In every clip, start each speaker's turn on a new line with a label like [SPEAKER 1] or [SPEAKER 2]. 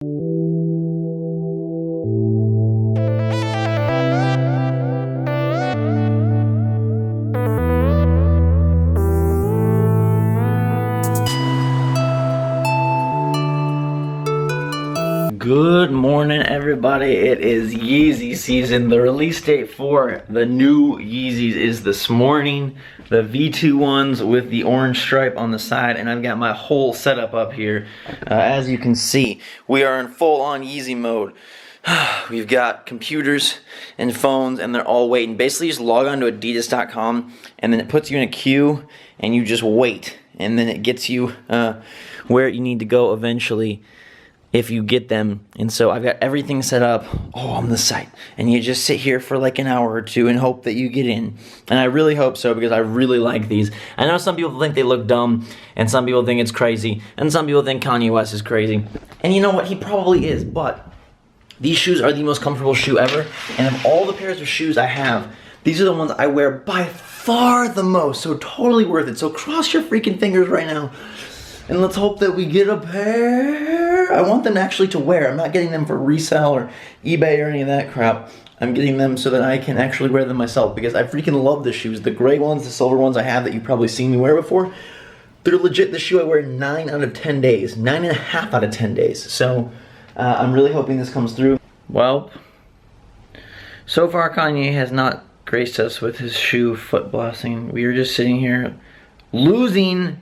[SPEAKER 1] Good morning, everybody. It is Yeezy season. The release date for the new Yeezys is this morning. The V2 ones with the orange stripe on the side, and I've got my whole setup up here. As you can see, we are in full-on Yeezy mode. We've got computers and phones, and they're all waiting. Basically, you just log on to adidas.com, and then it puts you in a queue, and you just wait. And then it gets you where you need to go eventually, if you get them. And so I've got everything set up all on the site, and you just sit here for like an hour or two and hope that you get in. And I really hope so, because I really like these. I know some people think they look dumb, and some people think it's crazy, and some people think Kanye West is crazy. And you know what? He probably is, but these shoes are the most comfortable shoe ever. And of all the pairs of shoes I have, these are the ones I wear by far the most. So totally worth it. So cross your freaking fingers right now, and let's hope that we get a pair. I want them actually to wear. I'm not getting them for resale or eBay or any of that crap. I'm getting them so that I can actually wear them myself, because I freaking love the shoes. The gray ones, the silver ones I have that you've probably seen me wear before, they're legit the shoe I wear 9 out of 10 days. 9.5 out of 10 days. So I'm really hoping this comes through. Well, so far Kanye has not graced us with his shoe foot blessing. We are just sitting here losing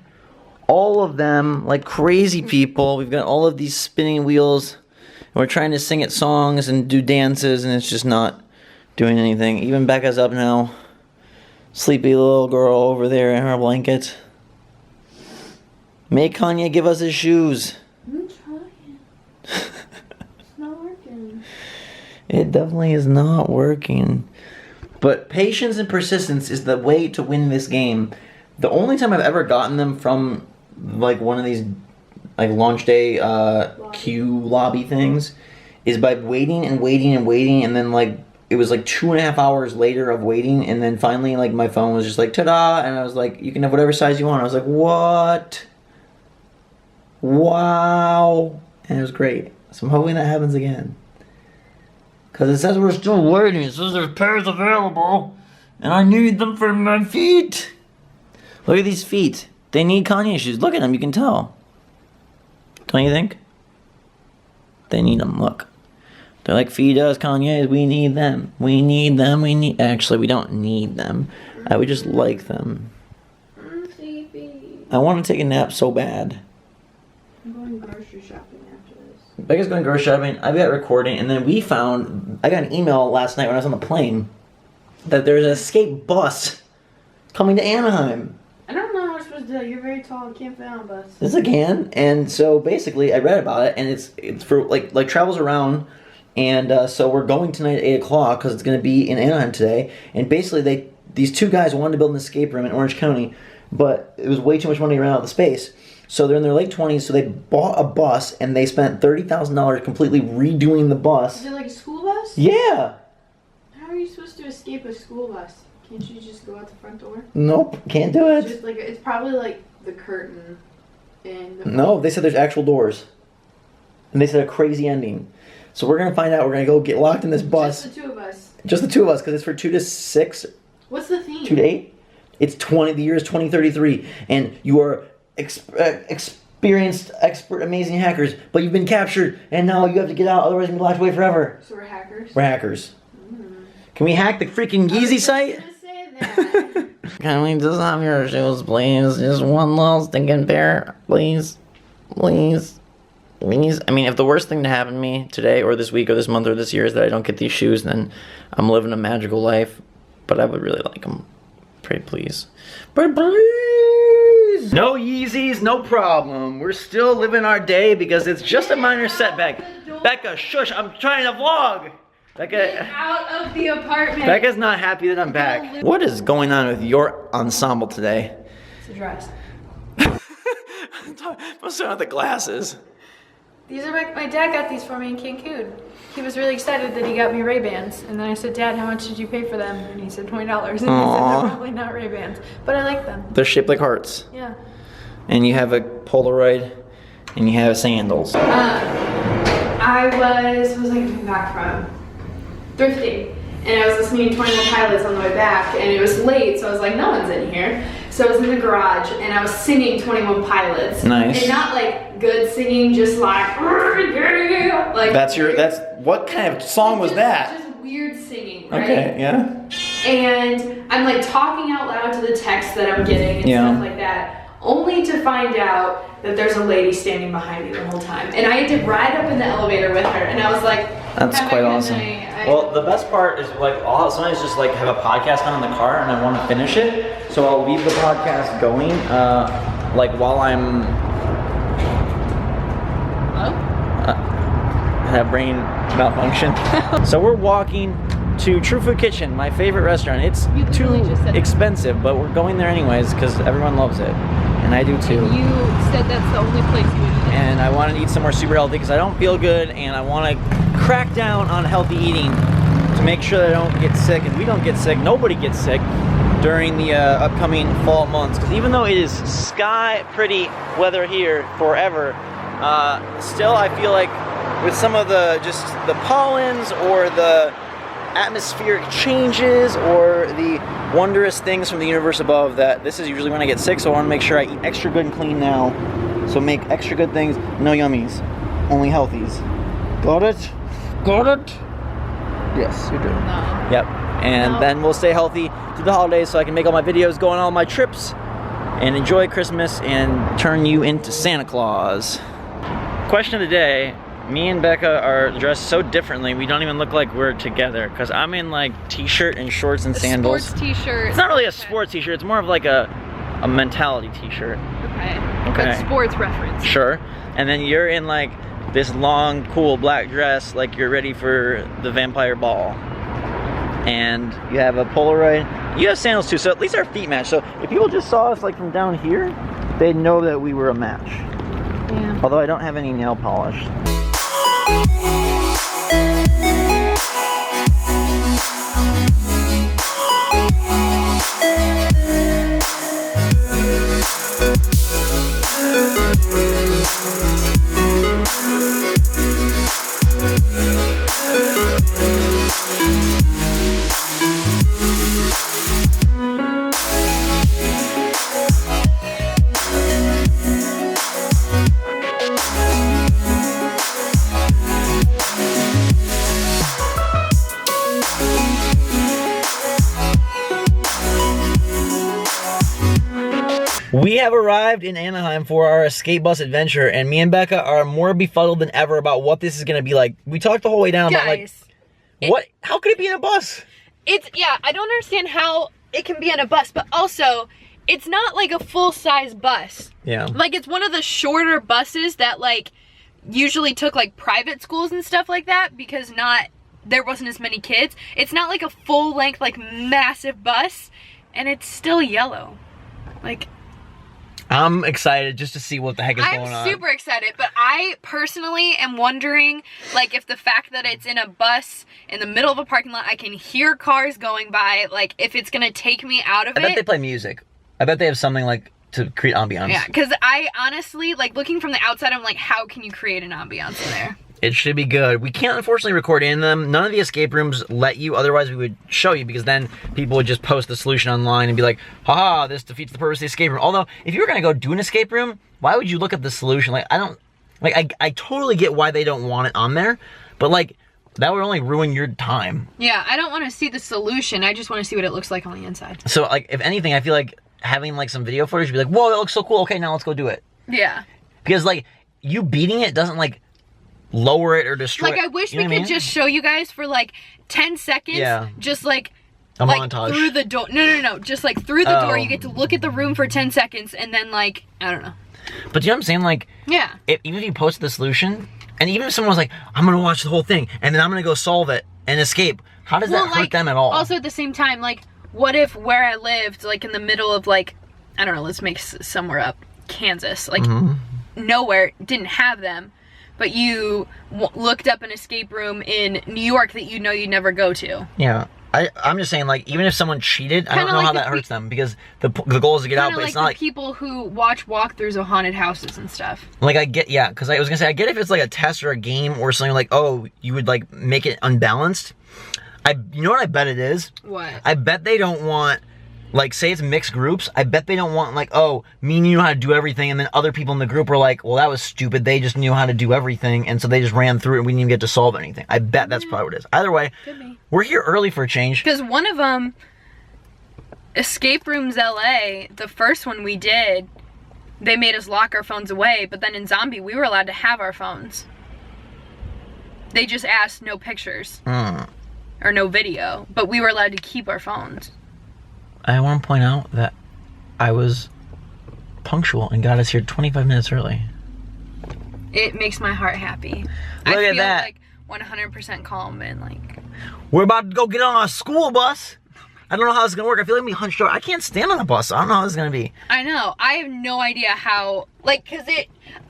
[SPEAKER 1] all of them like crazy people. We've got all of these spinning wheels, and we're trying to sing at songs and do dances, and it's just not doing anything. Even Becca's up now. Sleepy little girl over there in her blanket. Make Kanye give us his shoes.
[SPEAKER 2] I'm trying. It's not working.
[SPEAKER 1] It definitely is not working. But patience and persistence is the way to win this game. The only time I've ever gotten them from like one of these like launch day queue lobby things is by waiting and waiting and waiting, and then like it was like 2.5 hours later of waiting, and then finally like my phone was just like ta-da, and I was like, you can have whatever size you want. I was like, what? Wow. And it was great. So I'm hoping that happens again, because it says we're still waiting. It says there's pairs available, and I need them for my feet. Look at these feet. They need Kanye shoes. Look at them, you can tell. Don't you think? They need them, look. They're like, feed us, Kanye, we need them. We need them, we need... Actually, we don't need them. I would just like them.
[SPEAKER 2] I'm sleepy.
[SPEAKER 1] I want to take a nap so bad.
[SPEAKER 2] I'm going grocery shopping after this.
[SPEAKER 1] Becca's going grocery shopping, I've got recording, and then we found... I got an email last night when I was on the plane that there's an escape bus coming to Anaheim.
[SPEAKER 2] I don't know what we're supposed to do. You're very tall. I can't fit on a bus.
[SPEAKER 1] Yes, I can. And so basically, I read about it, and it's for like travels around, and so we're going tonight at 8 o'clock because it's going to be in Anaheim today. And basically, these two guys wanted to build an escape room in Orange County, but it was way too much money to run out of the space. So they're in their late 20s, so they bought a bus, and they spent $30,000 completely redoing the bus.
[SPEAKER 2] Is it like a school bus?
[SPEAKER 1] Yeah.
[SPEAKER 2] How are you supposed to escape a school bus? Can't you just go out the front door?
[SPEAKER 1] Nope, can't do it.
[SPEAKER 2] It's just like it's probably like the curtain in the
[SPEAKER 1] No, they said there's actual doors. And they said a crazy ending. So we're going to find out. We're going to go get locked in this bus.
[SPEAKER 2] Just the two of us.
[SPEAKER 1] Just the two of us, because it's for 2 to 6.
[SPEAKER 2] What's the theme?
[SPEAKER 1] 2 to 8. It's the year is 2033. And you are experienced, expert, amazing hackers. But you've been captured, and now you have to get out. Otherwise you'll be locked away forever.
[SPEAKER 2] So we're hackers?
[SPEAKER 1] We're hackers. Can we hack the freaking Yeezy site? Can we just have your shoes, please? Just one little stinking pair, please. Please. Please. I mean, if the worst thing to happen to me today or this week or this month or this year is that I don't get these shoes, then I'm living a magical life. But I would really like them. Pray, please. Pray, please. No Yeezys, no problem. We're still living our day because it's just a minor setback. Becca, shush, I'm trying to vlog. Becca,
[SPEAKER 2] Get out of the apartment.
[SPEAKER 1] Becca's not happy that I'm back. What is going on with your ensemble today?
[SPEAKER 2] It's a dress.
[SPEAKER 1] What's going on with the glasses?
[SPEAKER 2] These are my dad got these for me in Cancun. He was really excited that he got me Ray-Bans. And then I said, Dad, how much did you pay for them? And he said $20. And he said, they're probably not Ray-Bans. But I like them.
[SPEAKER 1] They're shaped like hearts.
[SPEAKER 2] Yeah.
[SPEAKER 1] And you have a Polaroid and you have sandals.
[SPEAKER 2] what was I coming back from? Thrifting. And I was listening to 21 Pilots on the way back, and it was late, so I was like, no one's in here. So I was in the garage, and I was singing 21 Pilots.
[SPEAKER 1] Nice.
[SPEAKER 2] And not like good singing, just like
[SPEAKER 1] That's what kind of song was that?
[SPEAKER 2] Just weird singing, right?
[SPEAKER 1] Okay, yeah.
[SPEAKER 2] And I'm like talking out loud to the text that I'm getting and stuff like that, only to find out that there's a lady standing behind me the whole time. And I had to ride up in the elevator with her, and I was like,
[SPEAKER 1] that's quite awesome. Well, the best part is like I'll sometimes just like have a podcast on in the car and I want to finish it, so I'll leave the podcast going, like while I'm have brain malfunction. So we're walking to True Food Kitchen, my favorite restaurant. It's too expensive, but we're going there anyways because everyone loves it, and I do too.
[SPEAKER 2] And you said that's the only place you would eat.
[SPEAKER 1] And I want to eat somewhere super healthy because I don't feel good, and I want to crack down on healthy eating to make sure that I don't get sick, and we don't get sick, nobody gets sick during the upcoming fall months. Because even though it is sky pretty weather here forever, still I feel like with some of the pollens or the atmospheric changes or the wondrous things from the universe above, that this is usually when I get sick. So I want to make sure I eat extra good and clean now, so make extra good things, no yummies, only healthies. Got it? Got it? Yes, you do.
[SPEAKER 2] No.
[SPEAKER 1] Yep. And then we'll stay healthy through the holidays so I can make all my videos, go on all my trips, and enjoy Christmas and turn you into Santa Claus. Question of the day. Me and Becca are dressed so differently, we don't even look like we're together. Because I'm in like t-shirt and shorts and sandals.
[SPEAKER 2] Sports t-shirt.
[SPEAKER 1] It's not really a sports t-shirt, it's more of like a mentality t-shirt.
[SPEAKER 2] Okay.
[SPEAKER 1] Okay.
[SPEAKER 2] But sports reference.
[SPEAKER 1] Sure. And then you're in like this long, cool black dress, like you're ready for the vampire ball. And you have a Polaroid. You have sandals too, so at least our feet match. So if people just saw us like from down here, they'd know that we were a match.
[SPEAKER 2] Yeah.
[SPEAKER 1] Although I don't have any nail polish. We have arrived in Anaheim for our escape bus adventure, and me and Becca are more befuddled than ever about what this is going to be like. We talked the whole way down about like, how could it be in a bus?
[SPEAKER 2] Yeah, I don't understand how it can be in a bus, but also, it's not like a full-size bus.
[SPEAKER 1] Yeah. Like,
[SPEAKER 2] it's one of the shorter buses that like usually took like private schools and stuff like that, because there wasn't as many kids. It's not like a full-length, like massive bus, and it's still yellow. Like,
[SPEAKER 1] I'm excited just to see what the heck is going on.
[SPEAKER 2] I'm super excited, but I personally am wondering, like, if the fact that it's in a bus in the middle of a parking lot, I can hear cars going by, like, if it's gonna take me out of it.
[SPEAKER 1] I bet they play music. I bet they have something, like, to create ambiance.
[SPEAKER 2] Yeah, because I honestly, like, looking from the outside, I'm like, how can you create an ambiance in there?
[SPEAKER 1] It should be good. We can't unfortunately record in them. None of the escape rooms let you, otherwise we would show you, because then people would just post the solution online and be like, haha, this defeats the purpose of the escape room. Although, if you were gonna go do an escape room, why would you look at the solution? Like, I totally get why they don't want it on there, but like, that would only ruin your time.
[SPEAKER 2] Yeah, I don't want to see the solution. I just want to see what it looks like on the inside.
[SPEAKER 1] So like, if anything, I feel like having like some video footage would be like, whoa, that looks so cool. Okay, now let's go do it.
[SPEAKER 2] Yeah.
[SPEAKER 1] Because like, you beating it doesn't like lower it or destroy it.
[SPEAKER 2] Like, I wish we could just show you guys for like 10 seconds. Yeah. Just like
[SPEAKER 1] a montage.
[SPEAKER 2] Through the door. No. Just like through the door, you get to look at the room for 10 seconds and then like, I don't know.
[SPEAKER 1] But do you know what I'm saying? Like,
[SPEAKER 2] yeah.
[SPEAKER 1] Even if you posted the solution, and even if someone was like, I'm gonna watch the whole thing, and then I'm gonna go solve it and escape, how does that hurt them at all?
[SPEAKER 2] Also at the same time, like, what if where I lived, like in the middle of like, I don't know, let's make somewhere up, Kansas, like nowhere, didn't have them, but you looked up an escape room in New York that you know you'd never go to.
[SPEAKER 1] Yeah. I'm just saying, like, even if someone cheated, I don't know
[SPEAKER 2] like
[SPEAKER 1] how that hurts them, because the goal is to get out, but
[SPEAKER 2] like
[SPEAKER 1] it's not
[SPEAKER 2] the
[SPEAKER 1] like
[SPEAKER 2] people who watch walkthroughs of haunted houses and stuff.
[SPEAKER 1] like I get, yeah, because I was gonna say I get if it's like a test or a game or something like, oh, you would like make it unbalanced. You know what I bet it is?
[SPEAKER 2] What?
[SPEAKER 1] I bet they don't want, like, say it's mixed groups, I bet they don't want, like, oh, me and you know how to do everything, and then other people in the group are like, well, that was stupid, they just knew how to do everything, and so they just ran through it and we didn't even get to solve anything. I bet that's probably what it is. Either way, we're here early for a change.
[SPEAKER 2] Because one of them, Escape Rooms LA, the first one we did, they made us lock our phones away, but then in Zombie, we were allowed to have our phones. They just asked no pictures. Or no video, but we were allowed to keep our phones.
[SPEAKER 1] I want to point out that I was punctual and got us here 25 minutes early.
[SPEAKER 2] It makes my heart happy.
[SPEAKER 1] Look at that.
[SPEAKER 2] I feel like 100% calm and like...
[SPEAKER 1] We're about to go get on a school bus. I don't know how it's going to work. I feel like I'm hunched over. I can't stand on a bus. I don't know how this is going to be.
[SPEAKER 2] I know. I have no idea how... Like, because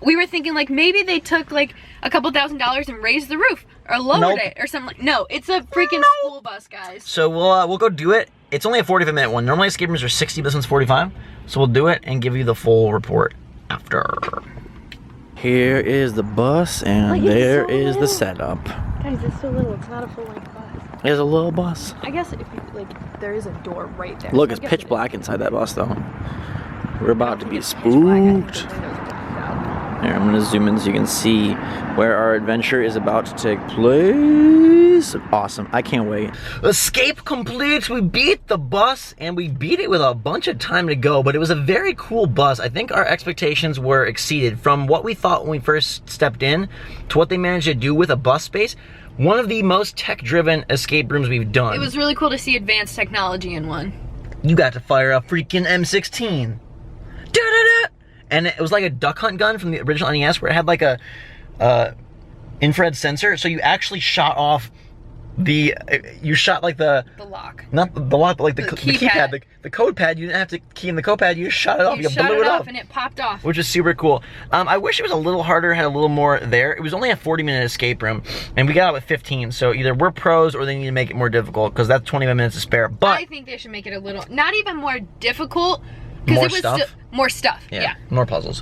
[SPEAKER 2] we were thinking like maybe they took like a couple $1,000s and raised the roof. Or lowered it or something like... No, it's a freaking school bus, guys.
[SPEAKER 1] So we'll go do it. It's only a 45-minute one. Normally escape rooms are 60, but this one's 45. So we'll do it and give you the full report after. Here is the bus, and there is the setup.
[SPEAKER 2] Guys, it's so little. It's not a full-length bus.
[SPEAKER 1] There's a little bus.
[SPEAKER 2] I guess if you, like, there is a door right there.
[SPEAKER 1] Look,
[SPEAKER 2] so
[SPEAKER 1] it's pitch black inside that bus, though. We're about to be spooked. Here, I'm gonna zoom in so you can see where our adventure is about to take place. Awesome, I can't wait. Escape complete, we beat the bus, and we beat it with a bunch of time to go, but it was a very cool bus. I think our expectations were exceeded from what we thought when we first stepped in to what they managed to do with a bus space. One of the most tech-driven escape rooms we've done.
[SPEAKER 2] It was really cool to see advanced technology in one.
[SPEAKER 1] You got to fire a freaking M16. Da-da-da! And it was like a duck hunt gun from the original NES where it had like a infrared sensor. So you actually shot off you shot like the lock. Not the lock, but like the keypad. The code pad. You didn't have to key in the code pad. You just shot it off.
[SPEAKER 2] You shot it off and it popped off.
[SPEAKER 1] Which is super cool. I wish it was a little harder, had a little more there. It was only a 40-minute escape room. And we got out with 15. So either we're pros or they need to make it more difficult because that's 25 minutes to spare. But
[SPEAKER 2] I think they should make it a little, not even more difficult.
[SPEAKER 1] More stuff?
[SPEAKER 2] More stuff, yeah.
[SPEAKER 1] More puzzles.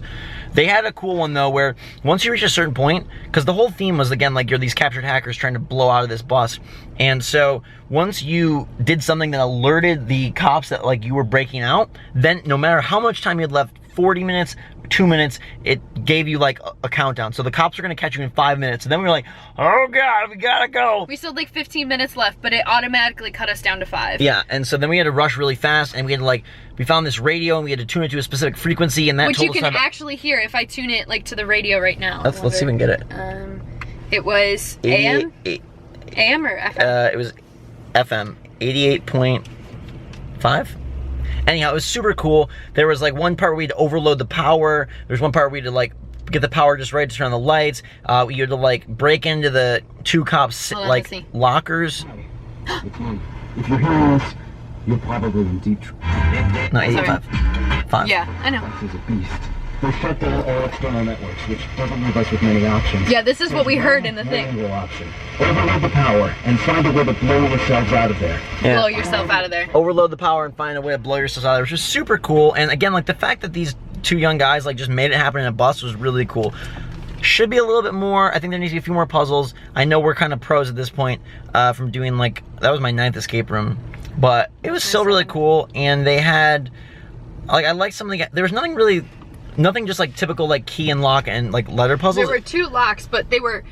[SPEAKER 1] They had a cool one though where once you reach a certain point, because the whole theme was again like you're these captured hackers trying to blow out of this bus, and so once you did something that alerted the cops that like you were breaking out, then no matter how much time you had left, 40 minutes, 2 minutes, it gave you like a countdown. So the cops are gonna catch you in 5 minutes. And then we were like, oh God, we gotta go.
[SPEAKER 2] We still had like 15 minutes left, but it automatically cut us down to 5.
[SPEAKER 1] Yeah, and so then we had to rush really fast and we had to like, we found this radio and we had to tune it to a specicic frequency and that
[SPEAKER 2] which you can actually hear if I tune it like to the radio right now.
[SPEAKER 1] Let's see if we can get it.
[SPEAKER 2] It was AM? AM or FM?
[SPEAKER 1] It was FM, 88.5. Anyhow, it was super cool. There was like one part where we had to overload the power. There's one part where we had to like get the power just right to turn on the lights. We had to like break into the two cops like lockers.
[SPEAKER 3] If you're hearing this, you're probably in deep trouble.
[SPEAKER 1] No, 85. 5.
[SPEAKER 2] Yeah, I know.
[SPEAKER 3] This is a beast. They shut down all external networks, which doesn't leave us with many options.
[SPEAKER 2] Yeah, this is what we heard in the thing.
[SPEAKER 3] Option. Overload the power and find a way to blow yourselves out of there.
[SPEAKER 1] Yeah.
[SPEAKER 2] Blow yourself out of there.
[SPEAKER 1] Overload the power and find a way to blow yourselves out of there, which was super cool. And again, like the fact that these two young guys like just made it happen in a bus was really cool. Should be a little bit more. I think there needs to be a few more puzzles. I know we're kind of pros at this point from doing like, that was my 9th escape room, but it was still really cool. And they had, like, I liked something, there was nothing really, nothing just like typical like key and lock and like letter puzzles.
[SPEAKER 2] There were 2 locks, but they were,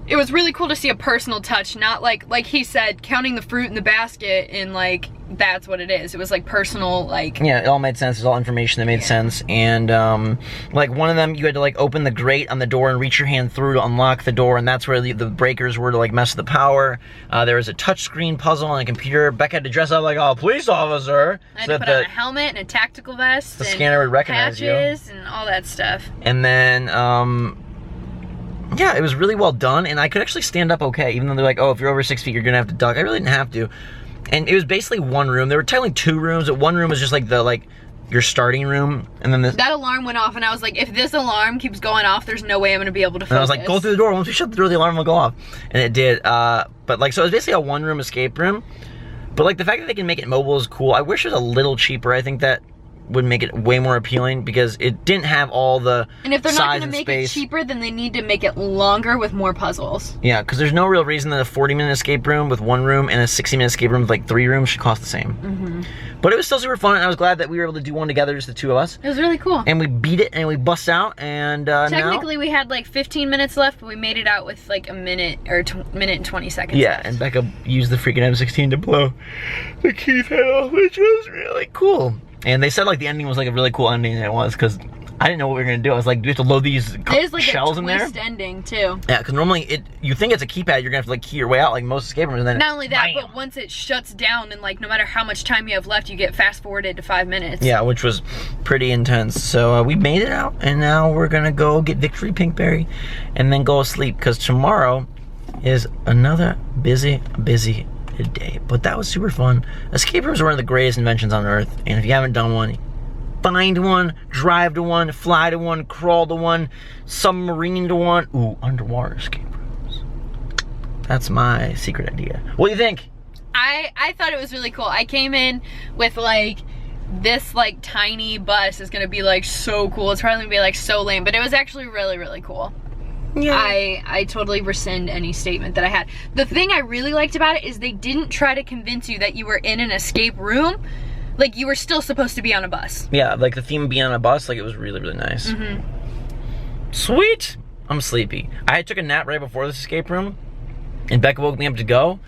[SPEAKER 2] it was really cool to see a personal touch, not like he said, counting the fruit in the basket and like, that's what it is. It was like personal, like.
[SPEAKER 1] Yeah, it all made sense. It was all information that made sense. And like one of them, you had to like open the grate on the door and reach your hand through to unlock the door. And that's where the breakers were to like mess with the power. There was a touchscreen puzzle on a computer. Becca had to dress up like a police officer.
[SPEAKER 2] I had to put on a helmet and a tactical vest.
[SPEAKER 1] The scanner would recognize you.
[SPEAKER 2] Patches and all that stuff.
[SPEAKER 1] And then, yeah, it was really well done. And I could actually stand up okay, even though they're like, oh, if you're over 6 feet, you're gonna have to duck. I really didn't have to. And it was basically one room. There were technically 2 rooms. One room was just like your starting room, and then
[SPEAKER 2] that alarm went off, and I was like, if this alarm keeps going off, there's no way I'm gonna be able to focus.
[SPEAKER 1] And I was like, go through the door. Once we shut the door, the alarm will go off, and it did. But like, so it was basically a 1-room escape room. But like the fact that they can make it mobile is cool. I wish it was a little cheaper. I think that would make it way more appealing because it didn't have all the
[SPEAKER 2] And if they're not
[SPEAKER 1] size
[SPEAKER 2] going to
[SPEAKER 1] and
[SPEAKER 2] make
[SPEAKER 1] space.
[SPEAKER 2] it cheaper, then they need to make it longer with more puzzles.
[SPEAKER 1] Yeah, because there's no real reason that a 40-minute escape room with 1 room and a 60-minute escape room with like 3 rooms should cost the same. But it was still super fun, and I was glad that we were able to do one together, just the 2 of us.
[SPEAKER 2] It was really cool.
[SPEAKER 1] And we beat it, and we bust out, and
[SPEAKER 2] Technically,
[SPEAKER 1] now...
[SPEAKER 2] we had like 15 minutes left, but we made it out with like a minute or minute and 20 seconds
[SPEAKER 1] Yeah,
[SPEAKER 2] left.
[SPEAKER 1] and Becca used the freaking M16 to blow the Keith head off, which was really cool. And they said like the ending was like a really cool ending, and it was, because I didn't know what we were gonna do. I was like, do we have to load these
[SPEAKER 2] There's like
[SPEAKER 1] shells
[SPEAKER 2] a
[SPEAKER 1] in there?
[SPEAKER 2] twist ending too.
[SPEAKER 1] Yeah, because normally you think it's a keypad, you're gonna have to like key your way out like most escape rooms, and then
[SPEAKER 2] Not only that,
[SPEAKER 1] bam.
[SPEAKER 2] but once it shuts down and like no matter how much time you have left, you get fast forwarded to 5 minutes.
[SPEAKER 1] Yeah, which was pretty intense. So we made it out, and now we're gonna go get Victory Pinkberry, and then go sleep, because tomorrow is another busy day. But that was super fun. Escape rooms are one of the greatest inventions on earth, and if you haven't done one, find one, drive to one, fly to one, crawl to one, submarine to one. Ooh, underwater escape rooms. That's my secret idea. What do you think?
[SPEAKER 2] I thought it was really cool. I came in with like this like tiny bus is gonna be like so cool. It's probably gonna be like so lame, but it was actually really, really cool.
[SPEAKER 1] Yeah.
[SPEAKER 2] I totally rescind any statement that I had. The thing I really liked about it is they didn't try to convince you that you were in an escape room. Like you were still supposed to be on a bus.
[SPEAKER 1] Yeah, like the theme of being on a bus, like it was really, really nice. Sweet. I'm sleepy. I took a nap right before this escape room, and Becca woke me up to go,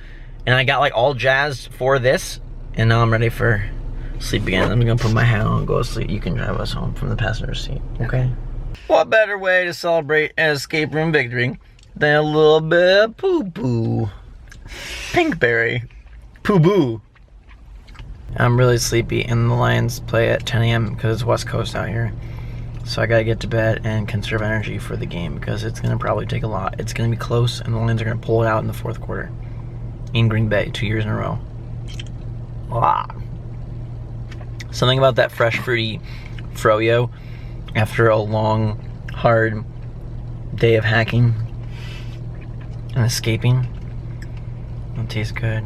[SPEAKER 1] and I got like all jazzed for this, and now I'm ready for sleep again. I'm gonna put my hat on and go to sleep. You can drive us home from the passenger seat, okay? What better way to celebrate an escape room victory than a little bit of poo-poo? Pinkberry. Poo-boo. I'm really sleepy, and the Lions play at 10 a.m. because it's West Coast out here. So I gotta get to bed and conserve energy for the game, because it's gonna probably take a lot. It's gonna be close, and the Lions are gonna pull it out in the 4th quarter. In Green Bay, 2 years in a row. Wow. Something about that fresh, fruity froyo after a long, hard day of hacking and escaping. It tastes good.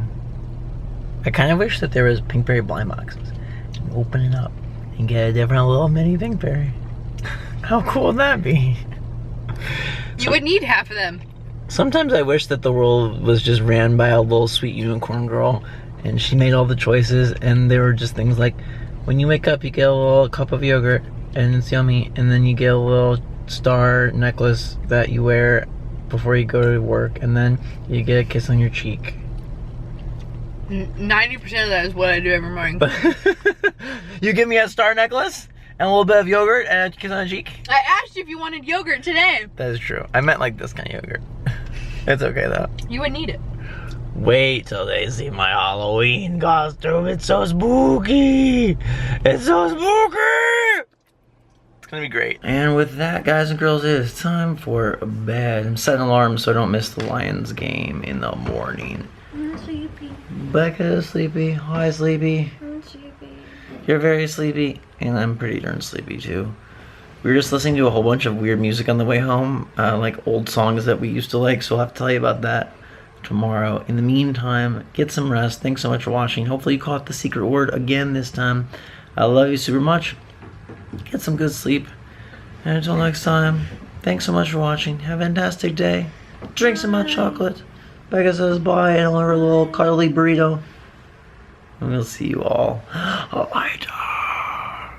[SPEAKER 1] I kind of wish that there was Pinkberry blind boxes. And open it up and get a different little mini Pinkberry. How cool would that be?
[SPEAKER 2] You would need half of them.
[SPEAKER 1] Sometimes I wish that the world was just ran by a little sweet unicorn girl, and she made all the choices, and there were just things like, when you wake up, you get a little cup of yogurt, and it's yummy, and then you get a little star necklace that you wear before you go to work, and then you get a kiss on your cheek.
[SPEAKER 2] 90% of that is what I do every morning.
[SPEAKER 1] You give me a star necklace and a little bit of yogurt and a kiss on the cheek?
[SPEAKER 2] I asked you if you wanted yogurt today.
[SPEAKER 1] That is true. I meant like this kind of yogurt. It's okay though.
[SPEAKER 2] You wouldn't need it.
[SPEAKER 1] Wait till they see my Halloween costume. It's so spooky. It's so spooky. It's gonna be great. And with that, guys and girls, it is time for bed. I'm setting alarms so I don't miss the Lions game in the morning.
[SPEAKER 2] I'm sleepy.
[SPEAKER 1] Becca is sleepy. Hi, sleepy.
[SPEAKER 2] I'm sleepy.
[SPEAKER 1] You're very sleepy, and I'm pretty darn sleepy too. We were just listening to a whole bunch of weird music on the way home, like old songs that we used to like, so I'll have to tell you about that tomorrow. In the meantime, get some rest. Thanks so much for watching. Hopefully you caught the secret word again this time. I love you super much. Get some good sleep. And until next time, thanks so much for watching. Have a fantastic day. Drink some hot chocolate. Becca says bye and I'll have her little cuddly burrito. And we'll see you all later.